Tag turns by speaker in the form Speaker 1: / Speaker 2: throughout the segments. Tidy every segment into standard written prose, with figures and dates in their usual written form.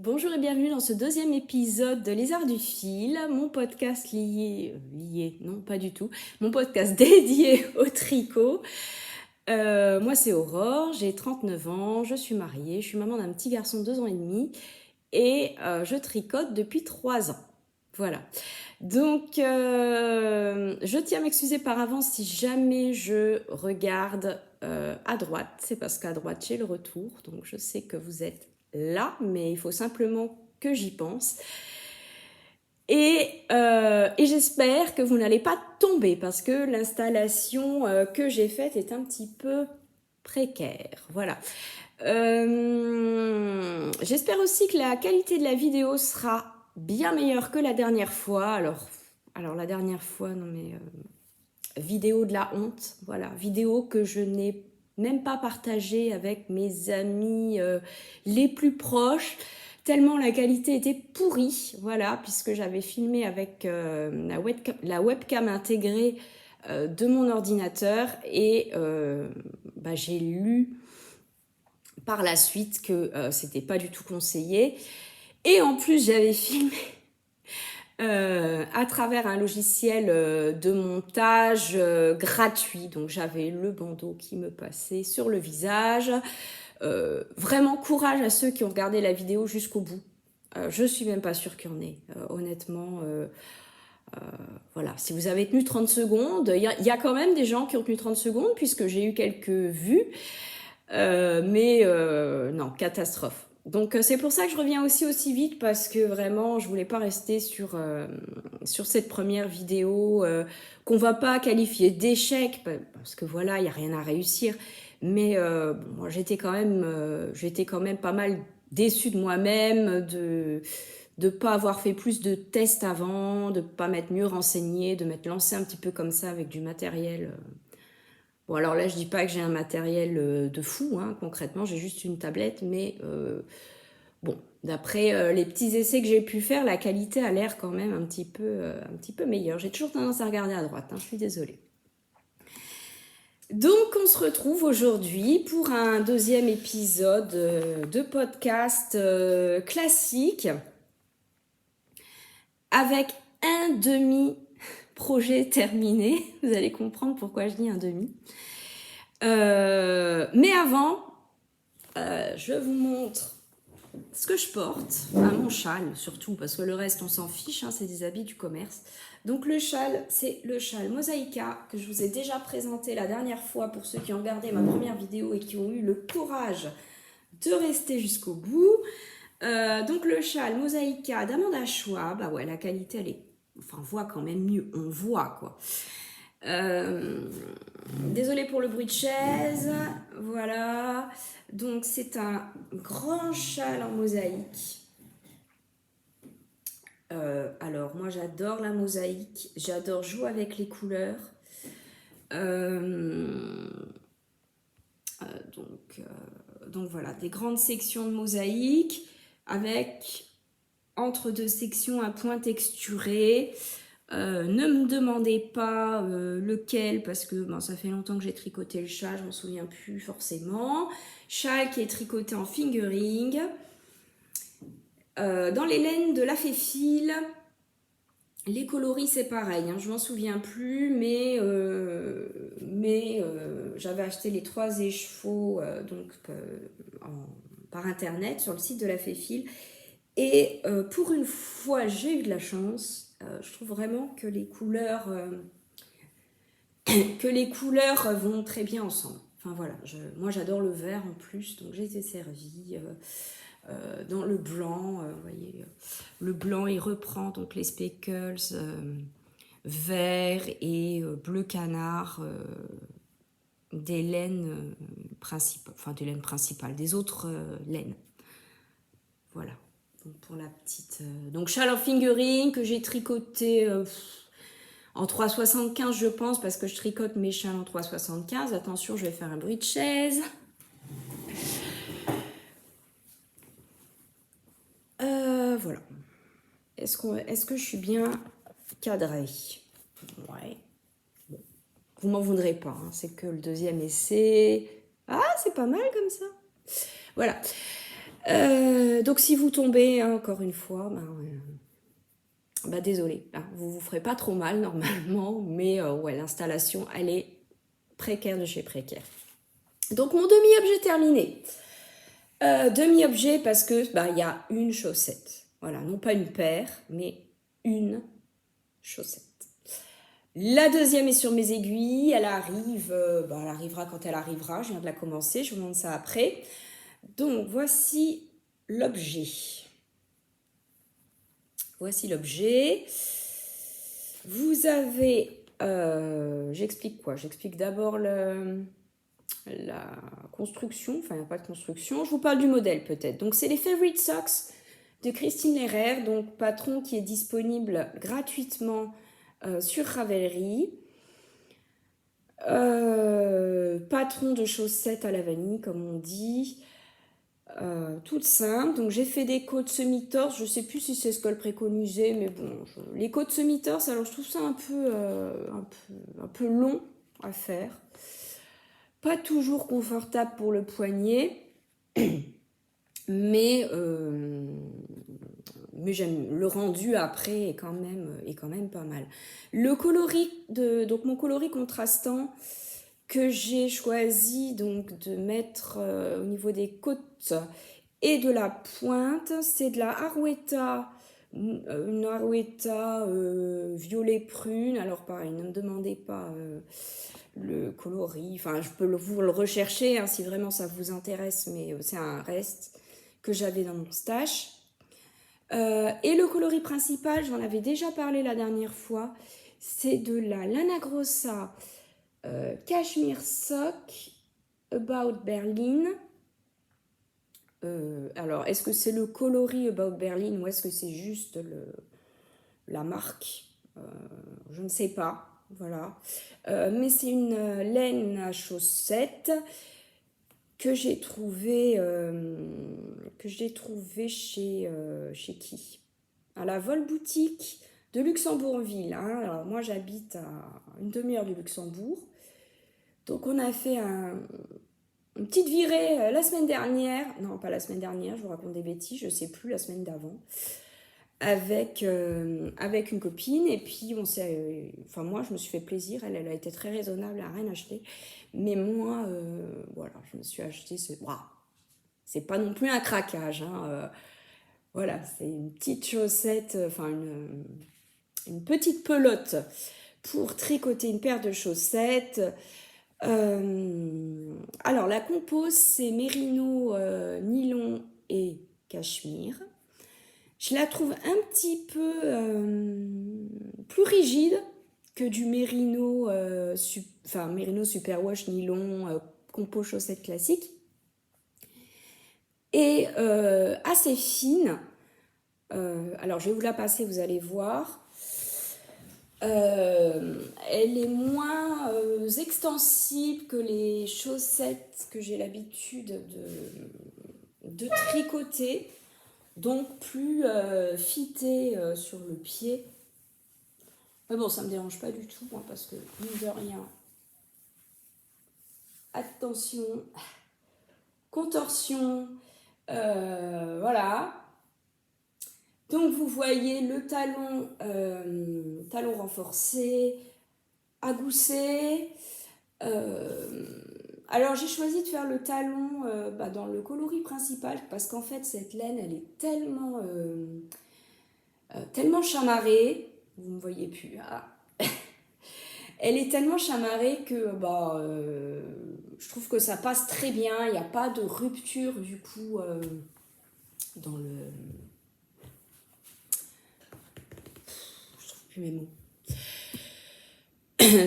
Speaker 1: Bonjour et bienvenue dans ce deuxième épisode de Les Arts du Fil, mon podcast non pas du tout, mon podcast dédié au tricot. Moi c'est Aurore, j'ai 39 ans, je suis mariée, je suis maman d'un petit garçon de 2 ans et demi et je tricote depuis 3 ans. Voilà. Donc je tiens à m'excuser par avance si jamais je regarde à droite, c'est parce qu'à droite j'ai le retour, donc je sais que vous êtes là, mais il faut simplement que j'y pense. Et j'espère que vous n'allez pas tomber parce que l'installation que j'ai faite est un petit peu précaire. Voilà. J'espère aussi que la qualité de la vidéo sera bien meilleure que la dernière fois. Alors la dernière fois, non mais vidéo de la honte. Voilà, vidéo que je n'ai même pas partagée avec mes amis les plus proches, tellement la qualité était pourrie, voilà, puisque j'avais filmé avec la webcam intégrée de mon ordinateur et j'ai lu par la suite que c'était pas du tout conseillé. Et en plus, j'avais filmé à travers un logiciel de montage gratuit. Donc j'avais le bandeau qui me passait sur le visage. Vraiment courage à ceux qui ont regardé la vidéo jusqu'au bout. Je suis même pas sûre qu'il y en ait, honnêtement. Voilà, si vous avez tenu 30 secondes, il y a quand même des gens qui ont tenu 30 secondes puisque j'ai eu quelques vues. Mais non, catastrophe. Donc c'est pour ça que je reviens aussi vite parce que vraiment je voulais pas rester sur cette première vidéo qu'on va pas qualifier d'échec parce que voilà, il y a rien à réussir. Mais moi j'étais quand même pas mal déçue de moi-même de pas avoir fait plus de tests avant, de pas m'être mieux renseignée, de m'être lancée un petit peu comme ça avec du matériel. Bon, alors là, je dis pas que j'ai un matériel de fou, hein, concrètement, j'ai juste une tablette, mais bon, d'après les petits essais que j'ai pu faire, la qualité a l'air quand même un petit peu meilleure. J'ai toujours tendance à regarder à droite, hein, je suis désolée. Donc, on se retrouve aujourd'hui pour un deuxième épisode de podcast classique avec un demi-projet terminé. Vous allez comprendre pourquoi je dis un demi. Mais avant, je vous montre ce que je porte, mon châle surtout, parce que le reste on s'en fiche, hein, c'est des habits du commerce. Donc le châle, c'est le châle Mosaïka que je vous ai déjà présenté la dernière fois pour ceux qui ont regardé ma première vidéo et qui ont eu le courage de rester jusqu'au bout. Donc le châle Mosaïka d'Amanda Schwab, bah ouais, la qualité elle est, enfin on voit quand même mieux, on voit quoi. Désolée pour le bruit de chaise, voilà. Donc c'est un grand châle en mosaïque. Alors moi j'adore la mosaïque, j'adore jouer avec les couleurs. Donc voilà, des grandes sections de mosaïque avec entre deux sections un point texturé. Ne me demandez pas lequel parce que ça fait longtemps que j'ai tricoté le châle, je m'en souviens plus forcément. Châle qui est tricoté en fingering. Dans les laines de la Féfil, les coloris c'est pareil, hein, je m'en souviens plus, mais j'avais acheté les 3 écheveaux par internet sur le site de la Féfil. Et pour une fois, j'ai eu de la chance. Je trouve vraiment que les couleurs vont très bien ensemble. Enfin voilà, moi j'adore le vert en plus, donc j'ai été servie dans le blanc. Vous voyez, le blanc il reprend donc les speckles vert et bleu canard des laines principales, des autres laines. Voilà. Donc pour la petite. Donc châle en fingering que j'ai tricoté en 3,75 je pense parce que je tricote mes châles en 3,75. Attention, je vais faire un bruit de chaise. Voilà. Est-ce que je suis bien cadrée? Ouais. Bon. Vous m'en voudrez pas, hein, c'est que le deuxième essai. Ah, c'est pas mal comme ça. Voilà. Donc si vous tombez, hein, encore une fois, désolé, hein, vous vous ferez pas trop mal normalement, mais ouais, l'installation, elle est précaire de chez précaire. Donc mon demi-objet terminé. Demi-objet parce que il y a une chaussette. Voilà, non pas une paire, mais une chaussette. La deuxième est sur mes aiguilles. Elle arrive, elle arrivera quand elle arrivera. Je viens de la commencer, je vous montre ça après. Donc voici l'objet. Voici l'objet. Vous avez... j'explique quoi? J'explique d'abord la construction. Enfin, il n'y a pas de construction. Je vous parle du modèle peut-être. Donc, c'est les Favorite Socks de Christine Lehrer. Donc, patron qui est disponible gratuitement sur Ravelry. Patron de chaussettes à la vanille, comme on dit. Toute simple. Donc j'ai fait des côtes semi-torses. Je sais plus si c'est ce qu'elle préconisait, mais bon, les côtes semi-torses, alors je trouve ça un peu long à faire. Pas toujours confortable pour le poignet, mais j'aime le rendu après est quand même pas mal. Le coloris donc mon coloris contrastant que j'ai choisi donc de mettre au niveau des côtes et de la pointe, c'est de la Arwetta, une Arwetta violet prune. Alors pareil, ne me demandez pas le coloris, enfin je peux vous le rechercher hein, si vraiment ça vous intéresse, mais c'est un reste que j'avais dans mon stash. Et le coloris principal, j'en avais déjà parlé la dernière fois, c'est de la Lana Grossa Cashmere Sock About Berlin. Alors, est-ce que c'est le coloris About Berlin ou est-ce que c'est juste la marque je ne sais pas, voilà. Mais c'est une laine à chaussettes que j'ai trouvé chez qui? À la Vol Boutique de Luxembourgville. Hein. Alors moi j'habite à une demi-heure du Luxembourg. Donc on a fait une petite virée la semaine dernière. Non, pas la semaine dernière, je vous raconte des bêtises, je sais plus, la semaine d'avant. Avec une copine et puis moi je me suis fait plaisir, elle a été très raisonnable, elle n'a rien acheté, mais moi voilà, je me suis acheté c'est pas non plus un craquage hein, voilà, c'est une petite chaussette, une petite pelote pour tricoter une paire de chaussettes. Alors la compose c'est mérino, nylon et cachemire. Je la trouve un petit peu plus rigide que du mérino, mérino superwash nylon compo chaussette classique. Et assez fine. Alors je vais vous la passer, vous allez voir. Elle est moins extensible que les chaussettes que j'ai l'habitude de tricoter. Donc plus fité sur le pied. Mais bon, ça ne me dérange pas du tout, hein, parce que, mine de rien, attention, contorsion, voilà. Donc vous voyez le talon renforcé, agoussé. Alors j'ai choisi de faire le talon dans le coloris principal parce qu'en fait cette laine elle est tellement chamarrée, vous ne me voyez plus, elle est tellement chamarrée que je trouve que ça passe très bien, il n'y a pas de rupture du coup dans le... Je trouve plus mes mots.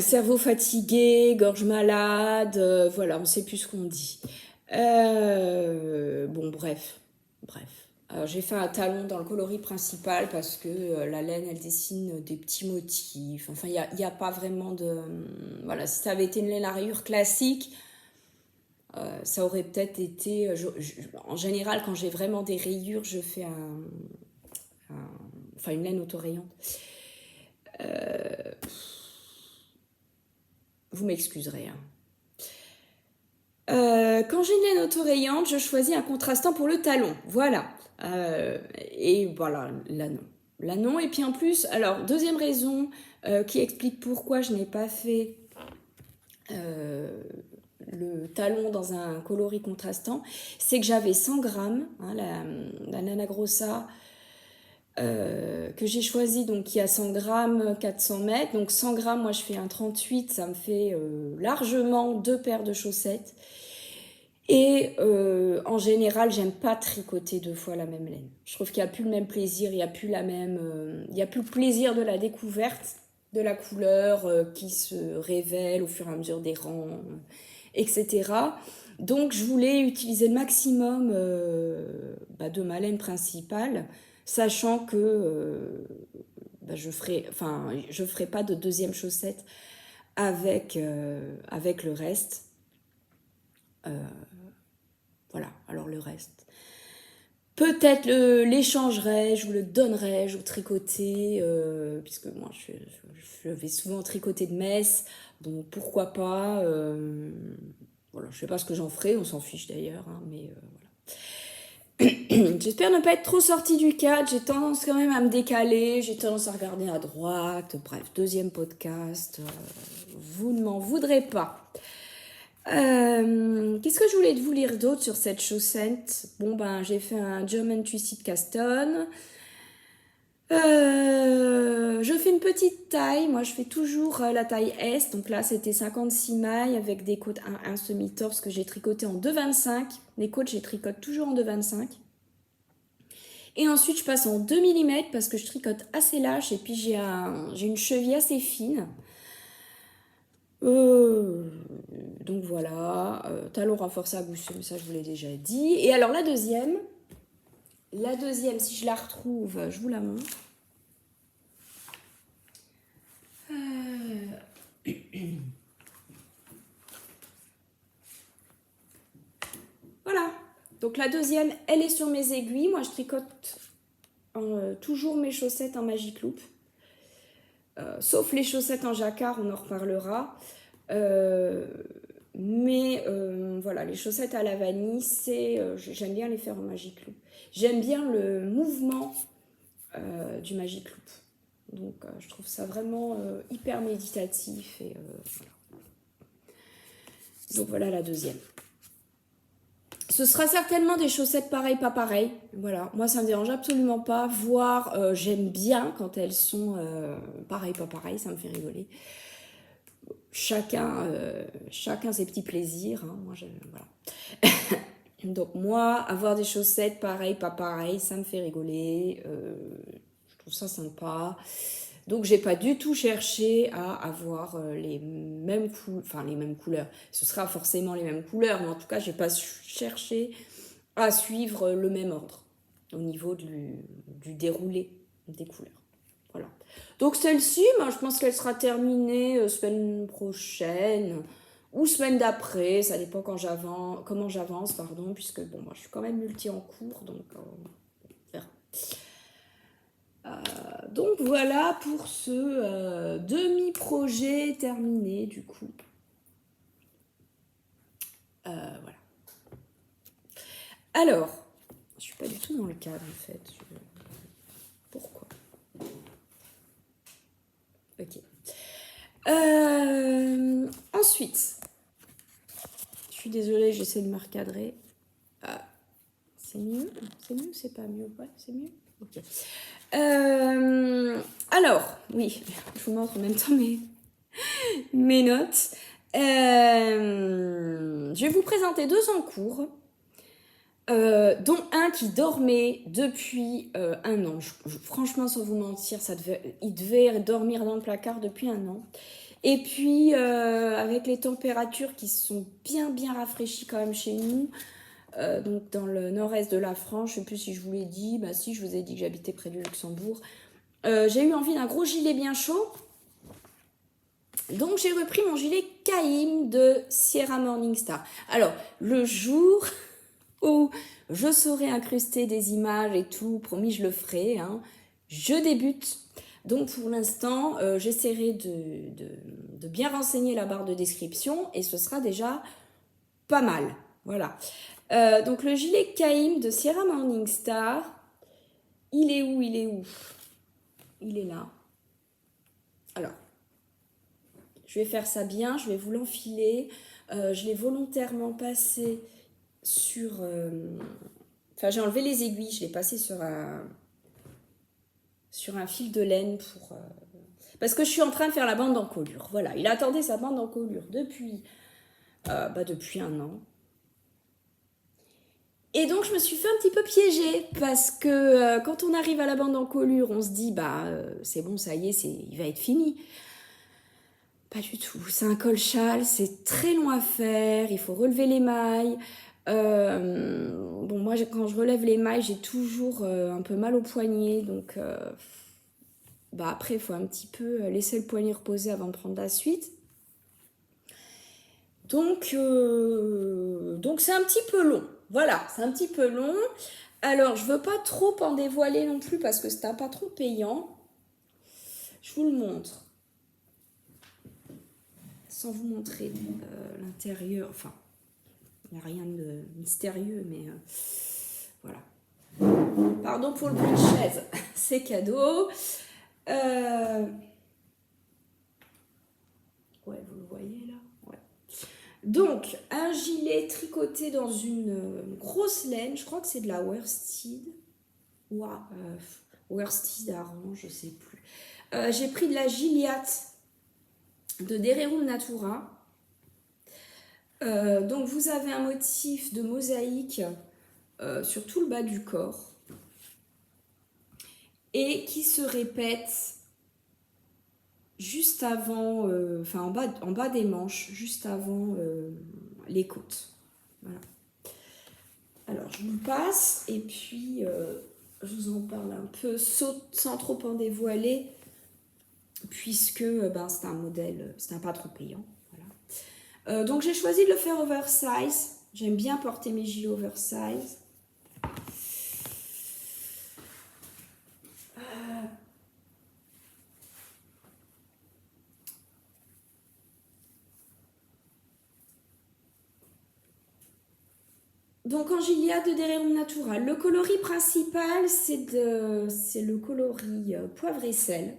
Speaker 1: Cerveau fatigué, gorge malade, voilà, on ne sait plus ce qu'on dit. Bref. Alors, j'ai fait un talon dans le coloris principal parce que la laine, elle dessine des petits motifs. Enfin, il n'y a pas vraiment de... voilà, si ça avait été une laine à rayures classique, ça aurait peut-être été... en général, quand j'ai vraiment des rayures, je fais une laine autorayante. Vous m'excuserez. Hein. Quand j'ai une laine autorayante, je choisis un contrastant pour le talon. Voilà. Et voilà, là non. Là non. Et puis en plus, alors, deuxième raison qui explique pourquoi je n'ai pas fait le talon dans un coloris contrastant, c'est que j'avais 100 grammes, hein, la Nana Grossa, que j'ai choisi, donc qui a 100 grammes, 400 mètres. Donc 100 grammes, moi je fais un 38, ça me fait largement 2 paires de chaussettes. Et en général, j'aime pas tricoter 2 fois la même laine. Je trouve qu'il n'y a plus le même plaisir, il n'y a plus il y a plus le plaisir de la découverte, de la couleur qui se révèle au fur et à mesure des rangs, etc. Donc je voulais utiliser le maximum de ma laine principale, sachant que je ferai pas de deuxième chaussette avec le reste. Voilà, alors le reste. Peut-être l'échangerai-je ou le donnerai-je au tricoté, puisque moi je vais souvent tricoter de messe, donc pourquoi pas. Voilà, je sais pas ce que j'en ferai, on s'en fiche d'ailleurs, hein, mais voilà. J'espère ne pas être trop sortie du cadre, j'ai tendance quand même à me décaler, j'ai tendance à regarder à droite, bref, deuxième podcast, vous ne m'en voudrez pas. Qu'est-ce que je voulais vous lire d'autre sur cette chaussette? Bon ben j'ai fait un German Twisted Caston. Je fais une petite taille, moi je fais toujours la taille S, donc là c'était 56 mailles avec des côtes, un semi-torse que j'ai tricoté en 2,25. Les côtes je tricote toujours en 2,25. Et ensuite je passe en 2 mm parce que je tricote assez lâche et puis j'ai une cheville assez fine. Donc voilà, talon renforcé à gousset, mais ça je vous l'ai déjà dit. Et alors la deuxième, si je la retrouve, je vous la montre. Voilà, donc la deuxième, elle est sur mes aiguilles. Moi je tricote toujours mes chaussettes en Magic Loop. Sauf les chaussettes en jacquard, on en reparlera. Mais voilà, les chaussettes à la vanille, j'aime bien les faire en Magic Loop. J'aime bien le mouvement du Magic Loop. Donc je trouve ça vraiment hyper méditatif. Et, voilà. Donc voilà la deuxième. Ce sera certainement des chaussettes pareilles, pas pareilles. Voilà, moi ça me dérange absolument pas. Voire j'aime bien quand elles sont pareilles, pas pareilles, ça me fait rigoler. Chacun ses petits plaisirs. Hein. Moi, voilà. Donc moi, avoir des chaussettes pareilles, pas pareilles, ça me fait rigoler. Je trouve ça sympa. Donc j'ai pas du tout cherché à avoir les mêmes couleurs. Ce sera forcément les mêmes couleurs, mais en tout cas, j'ai pas cherché à suivre le même ordre au niveau du déroulé des couleurs. Voilà. Donc celle-ci, je pense qu'elle sera terminée semaine prochaine ou semaine d'après, ça dépend comment j'avance, puisque bon, moi je suis quand même multi en cours, donc on verra. Donc voilà pour ce demi-projet terminé du coup. Voilà. Alors, je suis pas du tout dans le cadre en fait. Pourquoi? Ok. Ensuite, je suis désolée, j'essaie de me recadrer. C'est mieux? C'est mieux ou c'est pas mieux? Ouais, c'est mieux? Ok. Alors, oui, je vous montre en même temps mes notes. Je vais vous présenter 2 en cours, dont un qui dormait depuis 1 an. Franchement, sans vous mentir, il devait dormir dans le placard depuis 1 an. Et puis, avec les températures qui se sont bien rafraîchies quand même chez nous, donc dans le nord-est de la France, je ne sais plus si je vous l'ai dit, si je vous ai dit que j'habitais près du Luxembourg, j'ai eu envie d'un gros gilet bien chaud. Donc j'ai repris mon gilet Caïm de Sierra Morningstar. Alors, le jour où je saurai incruster des images et tout, promis je le ferai, hein, je débute. Donc pour l'instant, j'essaierai de bien renseigner la barre de description et ce sera déjà pas mal. Voilà. Donc le gilet Caïm de Sierra Morningstar, il est où? Il est où? Il est là. Alors, je vais faire ça bien, je vais vous l'enfiler. Je l'ai volontairement passé sur... Enfin, j'ai enlevé les aiguilles, je l'ai passé sur un fil de laine pour... Parce que je suis en train de faire la bande d'encolure. Voilà, il attendait sa bande d'encolure depuis un an. Et donc, je me suis fait un petit peu piéger parce que quand on arrive à la bande d'encolure, on se dit, c'est bon, ça y est, il va être fini. Pas du tout. C'est un col-châle, c'est très long à faire, il faut relever les mailles. Bon, moi, quand je relève les mailles, j'ai toujours un peu mal au poignet, donc après, il faut un petit peu laisser le poignet reposer avant de prendre la suite. Donc c'est un petit peu long. Voilà, c'est un petit peu long. Alors, je veux pas trop en dévoiler non plus parce que c'est un patron payant. Je vous le montre. Sans vous montrer l'intérieur. Enfin, il n'y a rien de mystérieux, mais voilà. Pardon pour le bruit de chaise. C'est cadeau. Ouais, vous le voyez là. Ouais. Donc, un gilet tricoté dans une grosse laine. Je crois que c'est de la worsted. Worsted Aran, je sais plus. J'ai pris de la Gilliatt de Dererum Natura. Donc, vous avez un motif de mosaïque sur tout le bas du corps et qui se répète juste avant, en bas des manches, juste avant les côtes. Voilà. Alors, je vous passe et puis je vous en parle un peu sans trop en dévoiler, puisque c'est un modèle, c'est un pas trop payant. Voilà. Donc, j'ai choisi de le faire oversize. J'aime bien porter mes gilets oversize. Donc en Gilliatt de Dererum Natura, le coloris principal, c'est le coloris poivre et sel.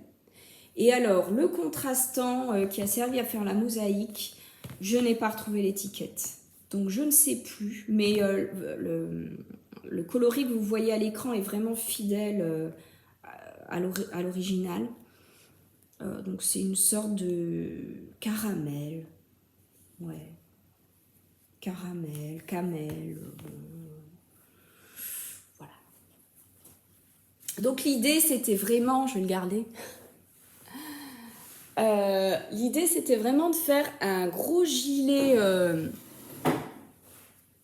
Speaker 1: Et alors, le contrastant qui a servi à faire la mosaïque, je n'ai pas retrouvé l'étiquette. Donc je ne sais plus, mais le coloris que vous voyez à l'écran est vraiment fidèle à l'original. Donc c'est une sorte de caramel. Ouais. Caramel, camel, voilà. Donc l'idée c'était vraiment, je vais le garder, l'idée c'était vraiment de faire un gros gilet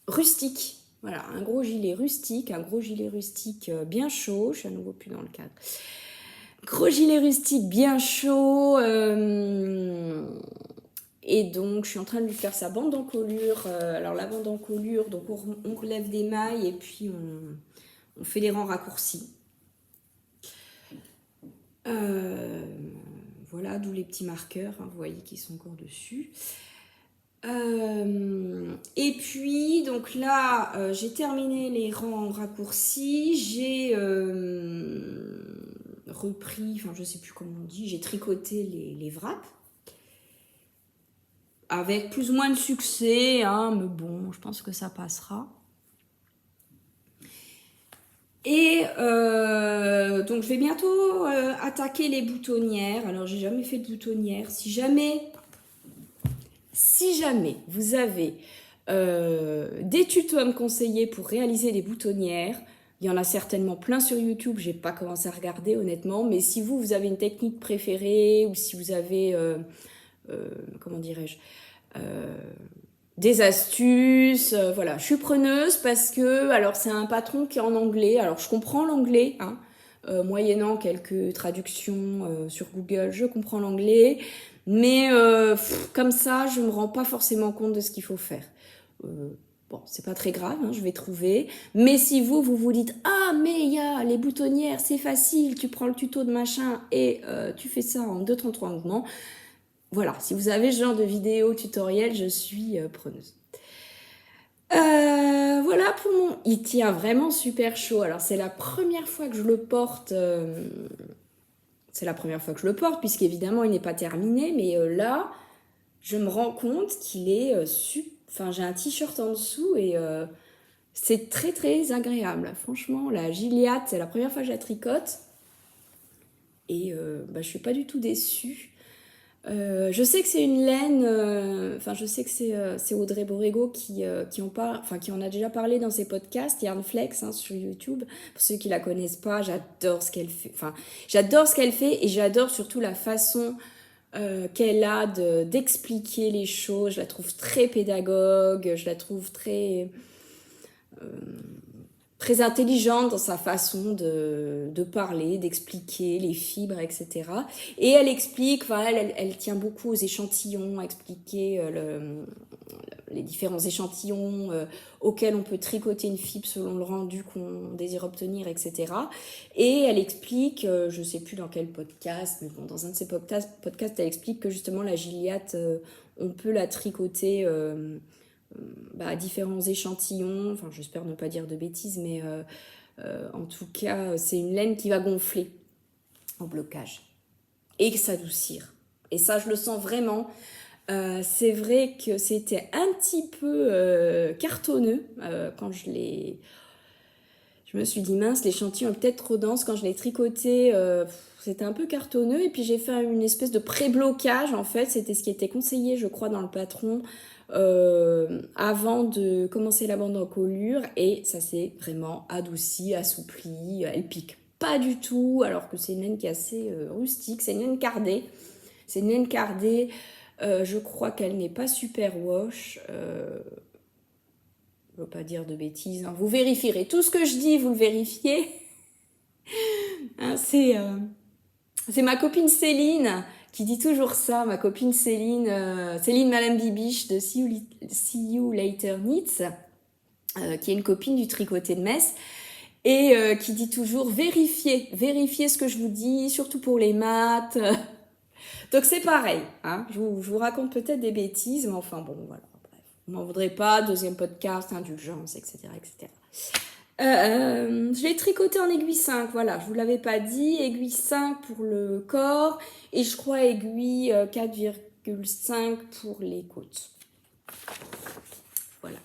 Speaker 1: rustique. Voilà, un gros gilet rustique bien chaud, je suis à nouveau plus dans le cadre. Gros gilet rustique bien chaud, et donc, je suis en train de lui faire sa bande d'encolure. Alors, la bande d'encolure, donc on relève des mailles et puis on fait les rangs raccourcis. Voilà, d'où les petits marqueurs, hein, vous voyez qu'ils sont encore dessus. Et puis, donc là, j'ai terminé les rangs raccourcis. J'ai repris, enfin, je sais plus comment on dit, j'ai tricoté les wraps. Avec plus ou moins de succès, hein, mais bon, je pense que ça passera. Et donc, je vais bientôt attaquer les boutonnières. Alors, j'ai jamais fait de boutonnières. Si jamais vous avez des tutos à me conseiller pour réaliser des boutonnières, il y en a certainement plein sur YouTube. J'ai pas commencé à regarder, honnêtement. Mais si vous avez une technique préférée ou si vous avez... comment dirais-je, des astuces, voilà, je suis preneuse parce que, alors c'est un patron qui est en anglais, alors je comprends l'anglais, hein, moyennant quelques traductions sur Google, je comprends l'anglais, mais comme ça, je me rends pas forcément compte de ce qu'il faut faire. Bon, c'est pas très grave, hein, je vais trouver. Mais si vous dites « Ah, mais il y a les boutonnières, c'est facile, tu prends le tuto de machin et tu fais ça en 2-33 mouvements », voilà, si vous avez ce genre de vidéo tutoriel, je suis preneuse. Voilà pour mon... Il tient vraiment super chaud. Alors, c'est la première fois que je le porte. C'est la première fois que je le porte, puisqu'évidemment, il n'est pas terminé. Mais là, je me rends compte qu'il est... Enfin, j'ai un t-shirt en dessous et c'est très, très agréable. Franchement, la Gilliatt, c'est la première fois que je la tricote. Et bah, je suis pas du tout déçue. Je sais que c'est une laine, enfin je sais que c'est Audrey Borrego qui en parle, enfin qui en a déjà parlé dans ses podcasts, Yarnflex hein, sur YouTube. Pour ceux qui la connaissent pas, j'adore ce qu'elle fait. Enfin, j'adore ce qu'elle fait et j'adore surtout la façon qu'elle a d'expliquer les choses. Je la trouve très pédagogue, je la trouve très intelligente dans sa façon de parler, d'expliquer les fibres, etc. Et elle explique, enfin, elle tient beaucoup aux échantillons, à expliquer les différents échantillons auxquels on peut tricoter une fibre selon le rendu qu'on désire obtenir, etc. Et elle explique, je ne sais plus dans quel podcast, mais bon, dans un de ses podcasts, elle explique que justement la Gilliatt, on peut la tricoter à différents échantillons, enfin j'espère ne pas dire de bêtises, mais en tout cas c'est une laine qui va gonfler au blocage et s'adoucir. Et ça je le sens vraiment. C'est vrai que c'était un petit peu cartonneux quand je l'ai... Je me suis dit mince, l'échantillon est peut-être trop dense. Quand je l'ai tricoté, c'était un peu cartonneux. Et puis j'ai fait une espèce de pré-blocage en fait. C'était ce qui était conseillé je crois dans le patron avant de commencer la bande encolure. Et ça s'est vraiment adouci, assoupli. Elle pique pas du tout alors que c'est une laine qui est assez rustique. C'est une laine cardée. C'est une laine cardée. Je crois qu'elle n'est pas super wash. Je ne veux pas dire de bêtises. Hein. Vous vérifierez. Tout ce que je dis, vous le vérifiez. Hein, c'est ma copine Céline qui dit toujours ça. Ma copine Céline, Céline Madame Bibiche de See You Later Knits, qui est une copine du tricoté de Metz. Et qui dit toujours vérifiez ce que je vous dis, surtout pour les maths. Donc c'est pareil, hein. Je vous raconte peut-être des bêtises, mais enfin bon, voilà. Bref. Vous m'en voudrez pas, deuxième podcast, indulgence, etc. etc. Je l'ai tricoté en aiguille 5, voilà, je vous l'avais pas dit, aiguille 5 pour le corps, et je crois aiguille 4,5 pour les côtes. Voilà.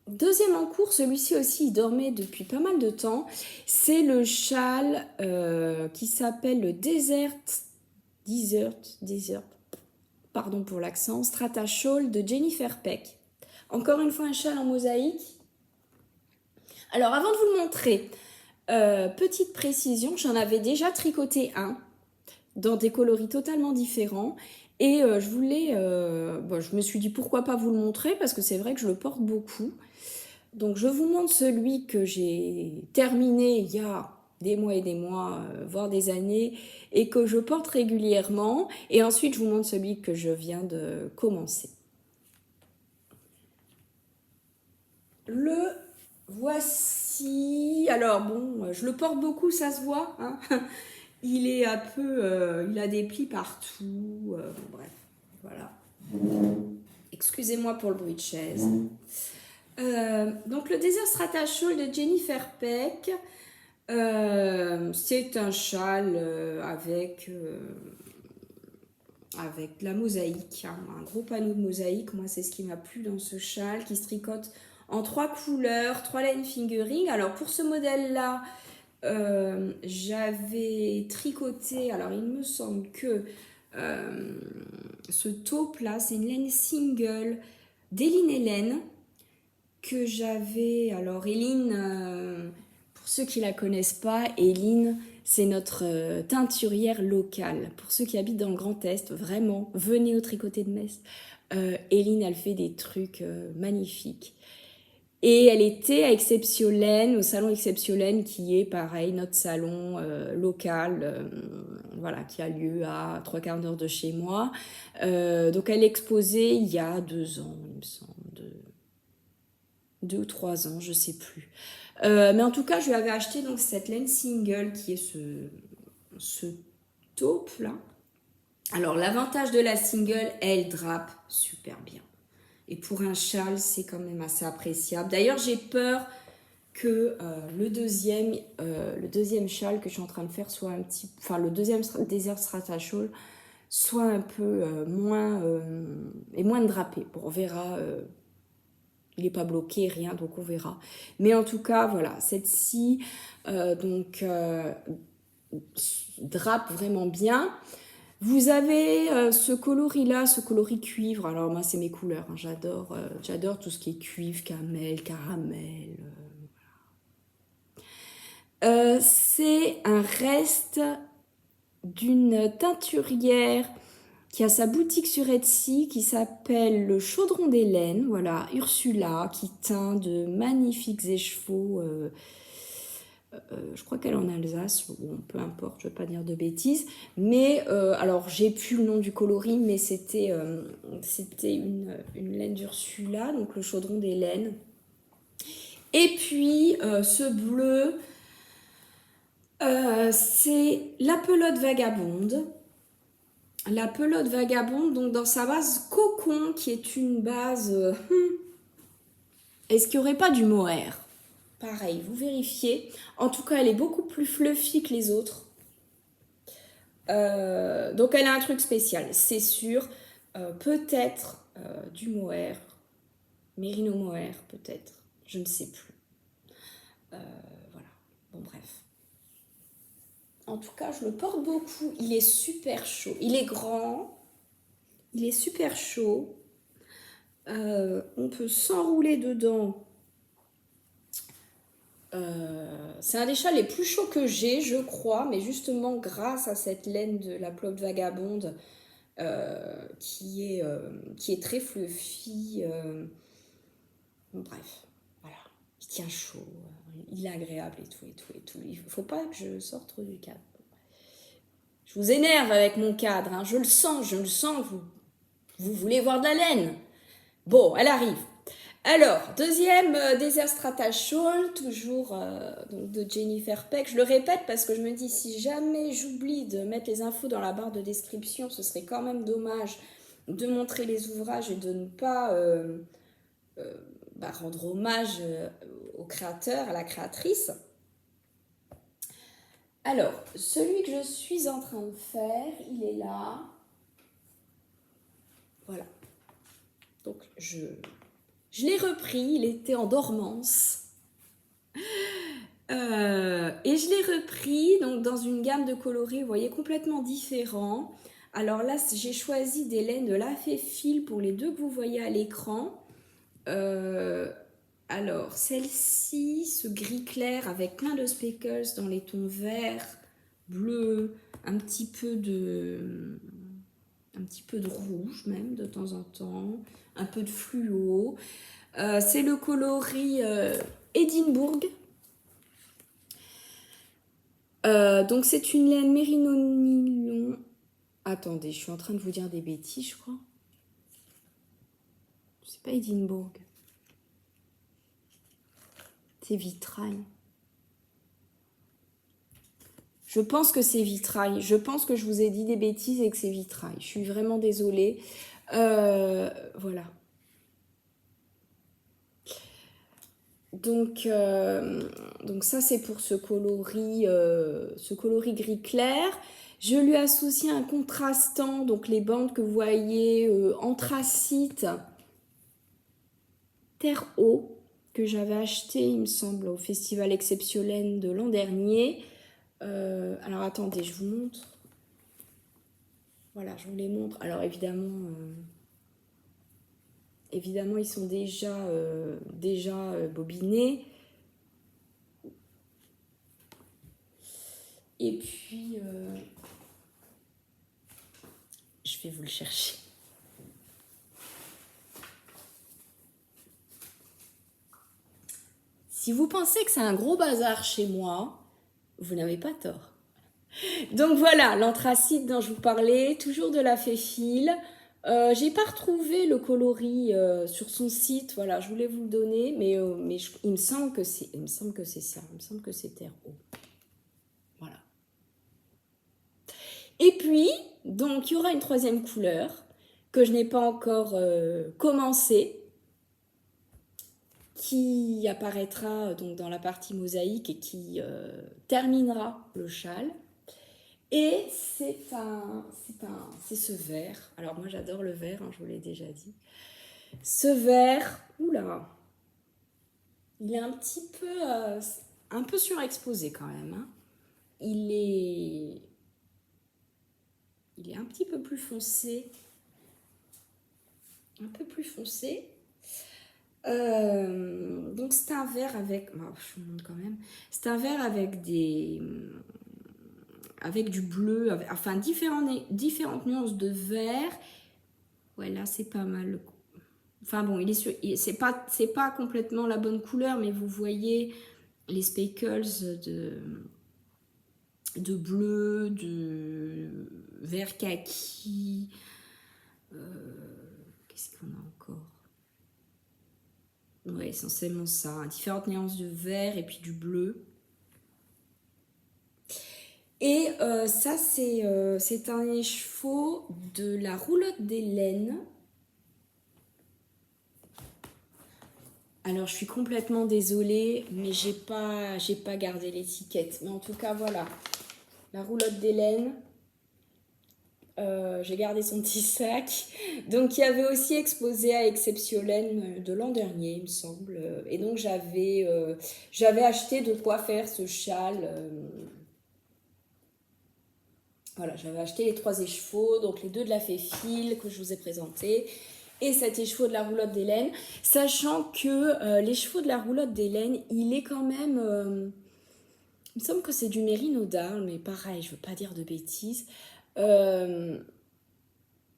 Speaker 1: Deuxième en cours, celui-ci aussi, il dormait depuis pas mal de temps. C'est le châle qui s'appelle le Desert, pardon pour l'accent, Strata Shawl de Jennifer Peck. Encore une fois, un châle en mosaïque. Alors, avant de vous le montrer, petite précision, j'en avais déjà tricoté un dans des coloris totalement différents. Et je me suis dit pourquoi pas vous le montrer parce que c'est vrai que je le porte beaucoup. Donc je vous montre celui que j'ai terminé il y a des mois et des mois, voire des années, et que je porte régulièrement. Et ensuite, je vous montre celui que je viens de commencer. Le voici. Alors bon, je le porte beaucoup, ça se voit. Hein. Il est un peu... il a des plis partout. Bon, bref, voilà. Excusez-moi pour le bruit de chaise. Donc le Desert Strata Shawl de Jennifer Peck. C'est un châle avec de la mosaïque, hein, un gros panneau de mosaïque. Moi, c'est ce qui m'a plu dans ce châle qui se tricote en 3 couleurs, 3 line fingering. Alors, pour ce modèle-là, j'avais tricoté, alors il me semble que ce taupe-là, c'est une laine single d'Eline Hélène que j'avais. Alors, Eline, pour ceux qui la connaissent pas, Eline, c'est notre teinturière locale. Pour ceux qui habitent dans le Grand Est, vraiment, venez au Tricoté de Metz. Eline, elle fait des trucs magnifiques. Et elle était à Exceptiolène, au salon Exceptiolène, qui est pareil, notre salon local, voilà, qui a lieu à 3/4 d'heure de chez moi. Donc elle exposait il y a 2 ans, il me semble, 2 ou 3 ans, je sais plus. Mais en tout cas, je lui avais acheté donc cette laine single qui est ce taupe là. Alors, l'avantage de la single, elle drape super bien. Et pour un châle, c'est quand même assez appréciable. D'ailleurs, j'ai peur que le deuxième châle que je suis en train de faire soit un petit... Enfin, le deuxième Desert Strata Shawl soit un peu moins... et moins drapé. Bon, on verra... il n'est pas bloqué, rien, donc on verra. Mais en tout cas, voilà, celle-ci, drape vraiment bien. Vous avez ce coloris-là, ce coloris cuivre. Alors moi, c'est mes couleurs. Hein. J'adore tout ce qui est cuivre, camel, caramel. C'est un reste d'une teinturière qui a sa boutique sur Etsy, qui s'appelle le Chaudron d'Hélène. Voilà, Ursula, qui teint de magnifiques écheveaux. Je crois qu'elle est en Alsace, bon, peu importe, je ne veux pas dire de bêtises. Mais, alors, j'ai plus le nom du coloris, mais c'était une laine d'Ursula, donc le Chaudron d'Hélène. Et puis, ce bleu, c'est la pelote vagabonde. La pelote vagabonde, donc dans sa base cocon, qui est une base... Est-ce qu'il n'y aurait pas du mohair? Pareil, vous vérifiez. En tout cas, elle est beaucoup plus fluffy que les autres. Donc, elle a un truc spécial, c'est sûr. Peut-être du mohair, mérino mohair, peut-être. Je ne sais plus. Voilà. Bon, bref. En tout cas, je le porte beaucoup. Il est super chaud. Il est grand. Il est super chaud. On peut s'enrouler dedans. C'est un des châles les plus chauds que j'ai, je crois, mais justement grâce à cette laine de la pelote vagabonde qui est très fluffy. Bon, bref, voilà, il tient chaud, il est agréable et tout, et tout, et tout. Il ne faut pas que je sorte trop du cadre. Je vous énerve avec mon cadre, hein. Je le sens, vous voulez voir de la laine. Bon, elle arrive. Alors, deuxième Desert Strata Shawl, toujours donc de Jennifer Peck. Je le répète parce que je me dis, si jamais j'oublie de mettre les infos dans la barre de description, ce serait quand même dommage de montrer les ouvrages et de ne pas rendre hommage au créateur, à la créatrice. Alors, celui que je suis en train de faire, il est là. Voilà. Donc, je l'ai repris, il était en dormance. Et je l'ai repris donc, dans une gamme de coloris, vous voyez, complètement différents. Alors là, j'ai choisi des laines de La Fée Fil pour les deux que vous voyez à l'écran. Alors, celle-ci, ce gris clair avec plein de speckles dans les tons verts, bleus, un petit peu de rouge même de temps en temps, un peu de fluo. C'est le coloris Edinburgh. Donc c'est une laine mérino nylon. Attendez, je suis en train de vous dire des bêtises, je crois. C'est pas Edinburgh. C'est vitrail. Je pense que c'est vitrail. Je pense que je vous ai dit des bêtises et que c'est vitrail. Je suis vraiment désolée. Voilà. Donc ça, c'est pour ce coloris gris clair. Je lui associe un contrastant, donc les bandes que vous voyez anthracite, terre eau, que j'avais acheté, il me semble, au Festival Exceptionnel de l'an dernier. Alors attendez, je vous montre. Voilà, je vous les montre. Alors évidemment, ils sont déjà bobinés. Et puis, je vais vous le chercher. Si vous pensez que c'est un gros bazar chez moi, vous n'avez pas tort. Donc voilà, l'anthracite dont je vous parlais, toujours de La Fée Fil. J'ai pas retrouvé le coloris sur son site, voilà, je voulais vous le donner, mais il me semble que c'est ça, il me semble que c'est terre eau. Voilà. Et puis, donc, il y aura une troisième couleur que je n'ai pas encore commencé, qui apparaîtra donc dans la partie mosaïque et qui terminera le châle. Et c'est ce vert. Alors moi j'adore le vert, hein, je vous l'ai déjà dit. Ce vert, oula, il est un peu surexposé quand même. Hein. Il est un petit peu plus foncé. Un peu plus foncé. Donc c'est un vert avec, oh, je vous montre quand même. C'est un vert avec du bleu, enfin différentes nuances de vert. Ouais, là c'est pas mal. Enfin bon, c'est pas complètement la bonne couleur, mais vous voyez les speckles de bleu, de vert kaki. Qu'est-ce qu'on a encore? Ouais, essentiellement ça. Hein. Différentes nuances de vert et puis du bleu. Et ça, c'est un écheveau de la roulotte des laines. Alors, je suis complètement désolée, mais j'ai pas gardé l'étiquette. Mais en tout cas, voilà. La roulotte des laines. J'ai gardé son petit sac. Donc, il y avait aussi exposé à Exceptiolaine de l'an dernier, il me semble. Et donc, j'avais acheté de quoi faire ce châle. Voilà, j'avais acheté les 3 écheveaux, donc les 2 de la Féfile que je vous ai présentés, et cet écheveau de la roulotte des laines, sachant que l'écheveau de la roulotte des laines, il est quand même... il me semble que c'est du mérino d'Arles, mais pareil, je ne veux pas dire de bêtises. La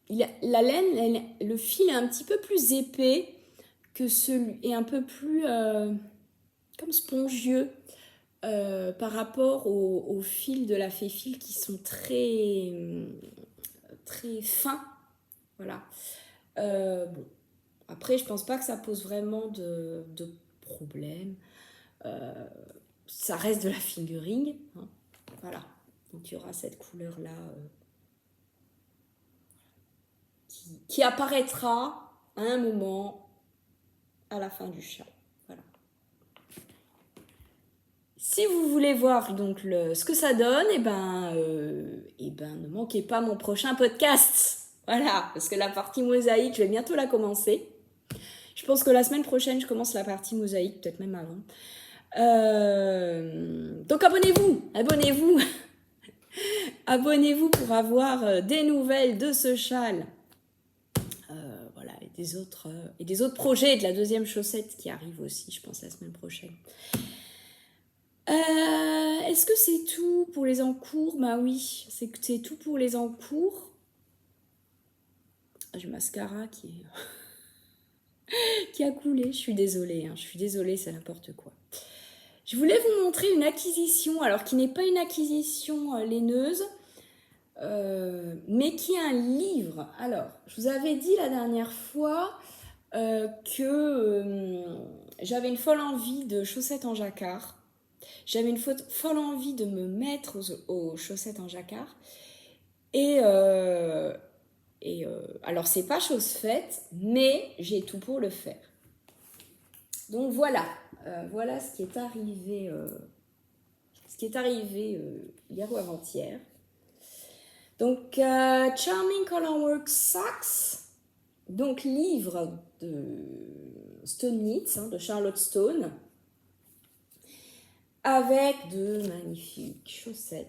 Speaker 1: laine, le fil est un petit peu plus épais que celui, et un peu plus comme spongieux par rapport aux fils de la Féfile qui sont très fins. Voilà. Bon. Après, je pense pas que ça pose vraiment de problème. Ça reste de la fingering. Hein. Voilà. Donc, il y aura cette couleur-là qui apparaîtra à un moment à la fin du châle. Voilà. Si vous voulez voir donc ce que ça donne, ne manquez pas mon prochain podcast. Voilà, parce que la partie mosaïque, je vais bientôt la commencer. Je pense que la semaine prochaine, je commence la partie mosaïque, peut-être même avant. Donc abonnez-vous abonnez-vous pour avoir des nouvelles de ce châle. Voilà, et des autres projets, de la deuxième chaussette qui arrive aussi, je pense, la semaine prochaine. Est-ce que c'est tout pour les encours? Bah oui, c'est tout pour les encours. J'ai le mascara qui a coulé, je suis désolée, c'est n'importe quoi. Je voulais vous montrer une acquisition, alors qui n'est pas une acquisition laineuse, mais qui est un livre. Alors, je vous avais dit la dernière fois que j'avais une folle envie de chaussettes en jacquard. J'avais une folle envie de me mettre aux chaussettes en jacquard. Alors, c'est pas chose faite, mais j'ai tout pour le faire. Donc voilà, voilà ce qui est arrivé, hier ou avant-hier. Donc, Charming Colorwork Socks, donc livre de Stone Knits, de Charlotte Stone, avec de magnifiques chaussettes,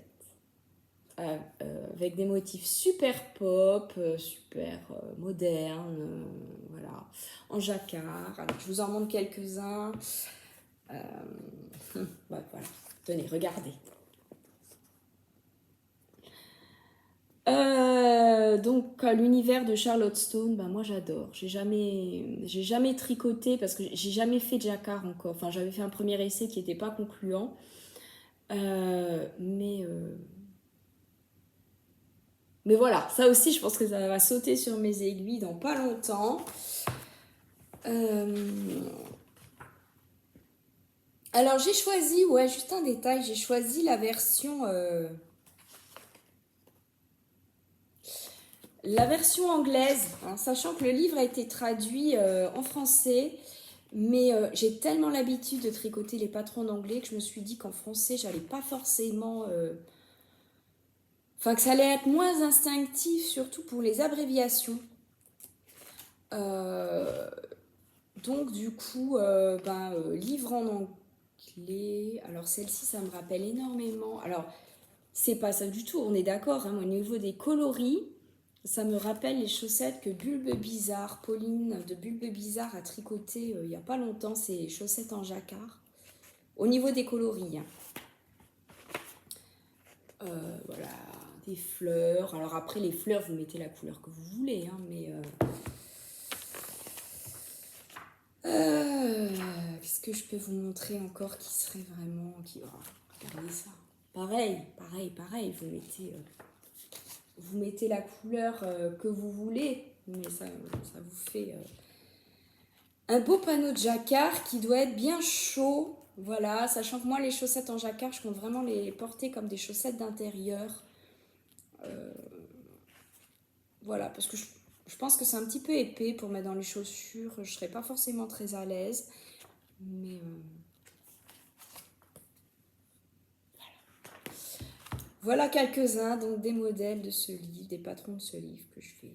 Speaker 1: avec des motifs super pop, super modernes, voilà, en jacquard. Alors, je vous en montre quelques-uns. Voilà, tenez, regardez. Donc l'univers de Charlotte Stone, moi j'adore. J'ai jamais tricoté parce que j'ai jamais fait de jacquard encore. Enfin, j'avais fait un premier essai qui n'était pas concluant. Mais voilà, ça aussi je pense que ça va sauter sur mes aiguilles dans pas longtemps. Alors j'ai choisi, juste un détail, j'ai choisi la version La version anglaise, hein, sachant que le livre a été traduit en français, mais j'ai tellement l'habitude de tricoter les patrons d'anglais que je me suis dit qu'en français, j'allais pas forcément... Enfin, que ça allait être moins instinctif, surtout pour les abréviations. Donc, du coup, livre en anglais. Alors, celle-ci, ça me rappelle énormément. Alors, c'est pas ça du tout, on est d'accord. Hein, au niveau des coloris, ça me rappelle les chaussettes que Bulbe Bizarre, Pauline de Bulbe Bizarre a tricoté il y a pas longtemps. C'est les chaussettes en jacquard. Au niveau des coloris. Hein. Voilà, des fleurs. Alors après, les fleurs, vous mettez la couleur que vous voulez. Hein, mais qu'est-ce que je peux vous montrer encore qui serait vraiment... regardez ça. Pareil. Vous mettez la couleur que vous voulez. Mais ça vous fait un beau panneau de jacquard qui doit être bien chaud. Voilà, sachant que moi, les chaussettes en jacquard, je compte vraiment les porter comme des chaussettes d'intérieur. Voilà, parce que je pense que c'est un petit peu épais pour mettre dans les chaussures. Je ne serais pas forcément très à l'aise. Mais voilà quelques-uns, donc des modèles de ce livre, des patrons de ce livre que je fais.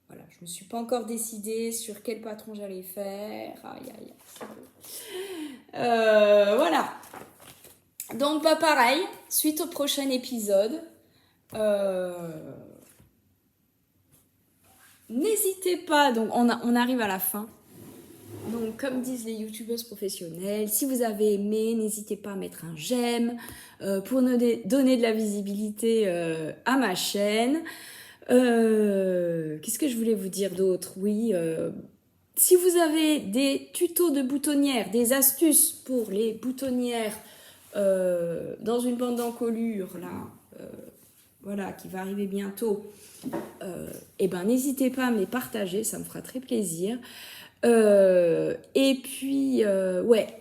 Speaker 1: Voilà, je ne me suis pas encore décidée sur quel patron j'allais faire. Aïe. Voilà. Donc, pareil, suite au prochain épisode, n'hésitez pas, donc on arrive à la fin. Donc, comme disent les youtubeuses professionnelles, si vous avez aimé, n'hésitez pas à mettre un j'aime pour nous donner de la visibilité à ma chaîne. Qu'est-ce que je voulais vous dire d'autre? Oui, si vous avez des tutos de boutonnières, des astuces pour les boutonnières dans une bande d'encolure, là, voilà, qui va arriver bientôt, et ben n'hésitez pas à me les partager, ça me fera très plaisir. Et puis,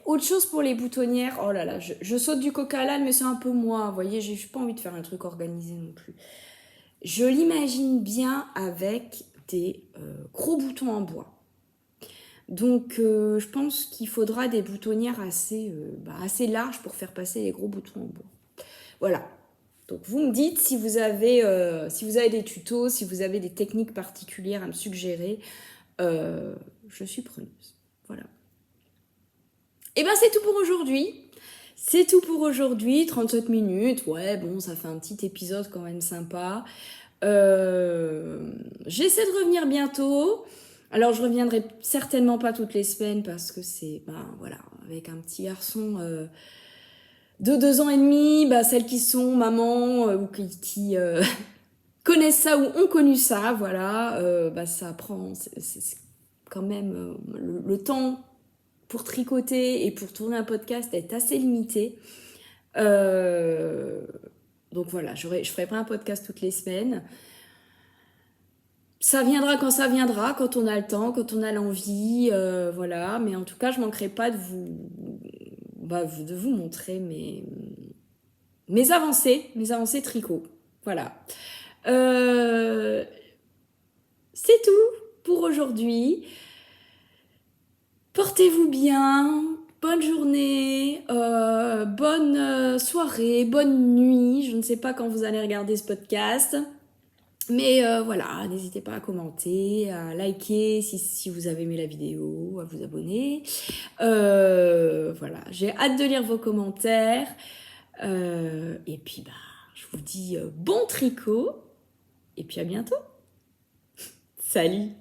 Speaker 1: autre chose pour les boutonnières, oh là là, je saute du coq à l'âne, mais c'est un peu moi, vous voyez, j'ai pas envie de faire un truc organisé non plus. Je l'imagine bien avec des gros boutons en bois. Donc, je pense qu'il faudra des boutonnières assez larges pour faire passer les gros boutons en bois. Voilà. Donc, vous me dites si vous avez des tutos, si vous avez des techniques particulières à me suggérer. Je suis preneuse. Voilà. Et ben, c'est tout pour aujourd'hui. C'est tout pour aujourd'hui, 37 minutes. Ouais, bon, ça fait un petit épisode quand même sympa. J'essaie de revenir bientôt. Alors, je reviendrai certainement pas toutes les semaines parce que c'est, voilà, avec un petit garçon de 2 ans et demi, celles qui sont mamans ou qui connaissent ça ou ont connu ça, voilà, ça prend, c'est quand même le temps pour tricoter et pour tourner un podcast est assez limité. Donc voilà, je ferai pas un podcast toutes les semaines. Ça viendra quand ça viendra, quand on a le temps, quand on a l'envie, voilà. Mais en tout cas, je manquerai pas de vous montrer mes avancées tricot. Voilà. C'est tout pour aujourd'hui. Portez-vous bien, bonne journée, bonne soirée, bonne nuit. Je ne sais pas quand vous allez regarder ce podcast. Mais voilà, n'hésitez pas à commenter, à liker si vous avez aimé la vidéo, à vous abonner. Voilà, j'ai hâte de lire vos commentaires. Et puis, je vous dis bon tricot. Et puis à bientôt. Salut!